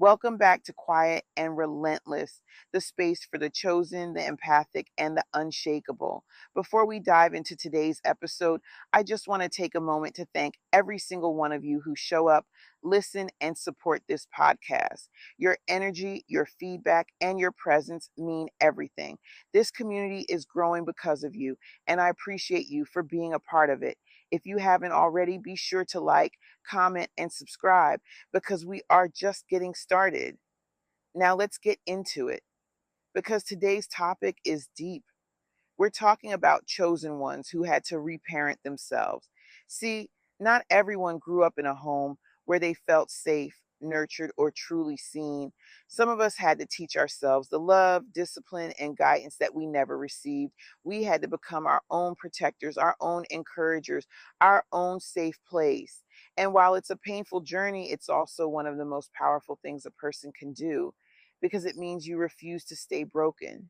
Welcome back to Quiet and Relentless, the space for the chosen, the empathic, and the unshakable. Before we dive into today's episode, I just want to take a moment to thank every single one of you who show up, listen, and support this podcast. Your energy, your feedback, and your presence mean everything. This community is growing because of you, and I appreciate you for being a part of it. If you haven't already, be sure to like, comment, and subscribe because we are just getting started. Now let's get into it because today's topic is deep. We're talking about chosen ones who had to reparent themselves. See, not everyone grew up in a home where they felt safe, nurtured, or truly seen. Some of us had to teach ourselves the love, discipline, and guidance that we never received. We had to become our own protectors, our own encouragers, our own safe place. And while it's a painful journey, it's also one of the most powerful things a person can do because it means you refuse to stay broken.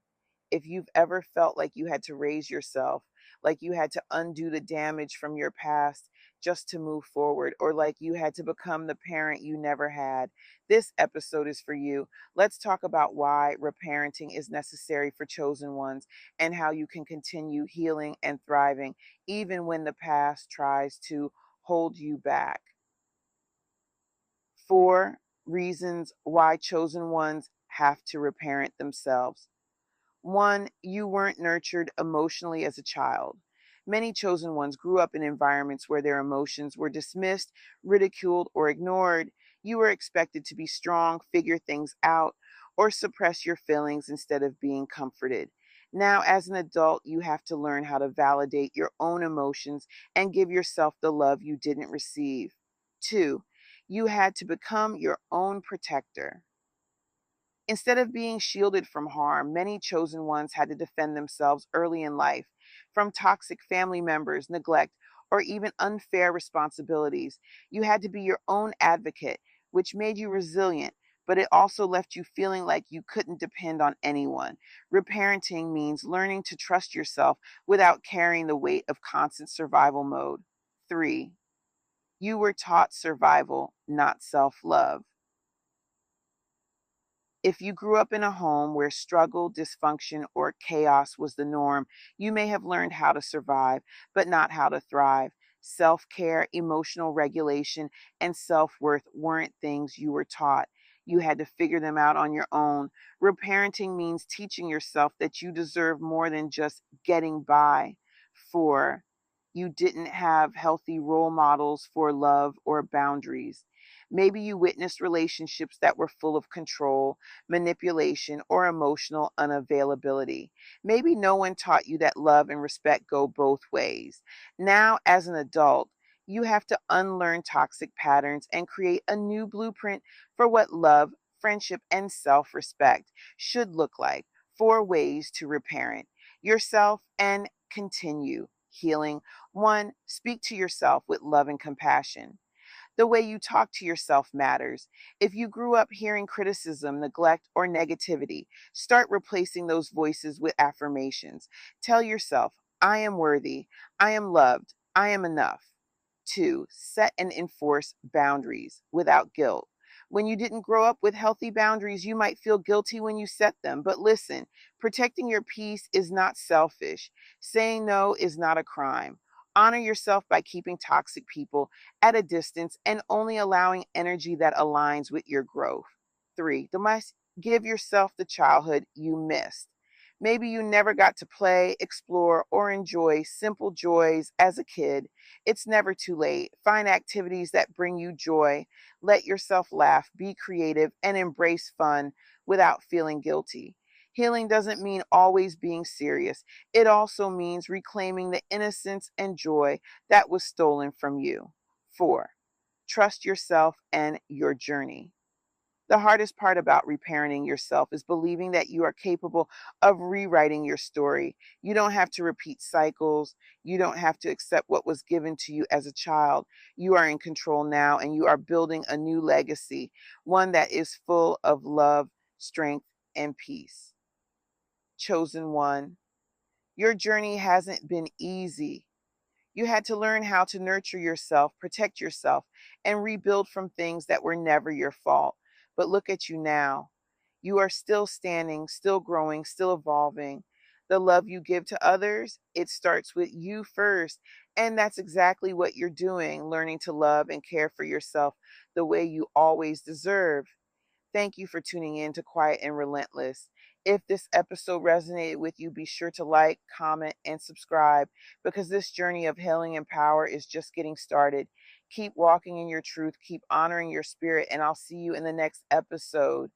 If you've ever felt like you had to raise yourself, like you had to undo the damage from your past just to move forward, or like you had to become the parent you never had, this episode is for you. Let's talk about why reparenting is necessary for chosen ones and how you can continue healing and thriving even when the past tries to hold you back. 4 reasons why chosen ones have to reparent themselves. One, you weren't nurtured emotionally as a child. Many chosen ones grew up in environments where their emotions were dismissed, ridiculed, or ignored. You were expected to be strong, figure things out, or suppress your feelings instead of being comforted. Now, as an adult, you have to learn how to validate your own emotions and give yourself the love you didn't receive. 2, you had to become your own protector. Instead of being shielded from harm, many chosen ones had to defend themselves early in life from toxic family members, neglect, or even unfair responsibilities. You had to be your own advocate, which made you resilient, but it also left you feeling like you couldn't depend on anyone. Reparenting means learning to trust yourself without carrying the weight of constant survival mode. 3, you were taught survival, not self love. If you grew up in a home where struggle, dysfunction, or chaos was the norm, you may have learned how to survive, but not how to thrive. Self care, emotional regulation, and self worth weren't things you were taught. You had to figure them out on your own. Reparenting means teaching yourself that you deserve more than just getting by. 4, you didn't have healthy role models for love or boundaries. Maybe you witnessed relationships that were full of control, manipulation, or emotional unavailability. Maybe no one taught you that love and respect go both ways. Now, as an adult, you have to unlearn toxic patterns and create a new blueprint for what love, friendship, and self respect should look like. 4 ways to reparent yourself and continue healing. 1, speak to yourself with love and compassion. The way you talk to yourself matters. If you grew up hearing criticism, neglect, or negativity, start replacing those voices with affirmations. Tell yourself, I am worthy, I am loved, I am enough. 2, set and enforce boundaries without guilt. When you didn't grow up with healthy boundaries, you might feel guilty when you set them. But listen, protecting your peace is not selfish. Saying no is not a crime. Honor yourself by keeping toxic people at a distance and only allowing energy that aligns with your growth. 3, the must give yourself the childhood you missed. Maybe you never got to play, explore, or enjoy simple joys as a kid. It's never too late. Find activities that bring you joy. Let yourself laugh, be creative, and embrace fun without feeling guilty. Healing doesn't mean always being serious. It also means reclaiming the innocence and joy that was stolen from you. 4, trust yourself and your journey. The hardest part about reparenting yourself is believing that you are capable of rewriting your story. You don't have to repeat cycles. You don't have to accept what was given to you as a child. You are in control now and you are building a new legacy, one that is full of love, strength, and peace. Chosen one, your journey hasn't been easy. You had to learn how to nurture yourself, protect yourself, and rebuild from things that were never your fault. But look at you now. You are still standing, still growing, still evolving. The love you give to others, it starts with you first. And that's exactly what you're doing, learning to love and care for yourself the way you always deserve. Thank you for tuning in to Quiet and Relentless. If this episode resonated with you, be sure to like, comment, and subscribe because this journey of healing and power is just getting started. Keep walking in your truth, keep honoring your spirit, and I'll see you in the next episode.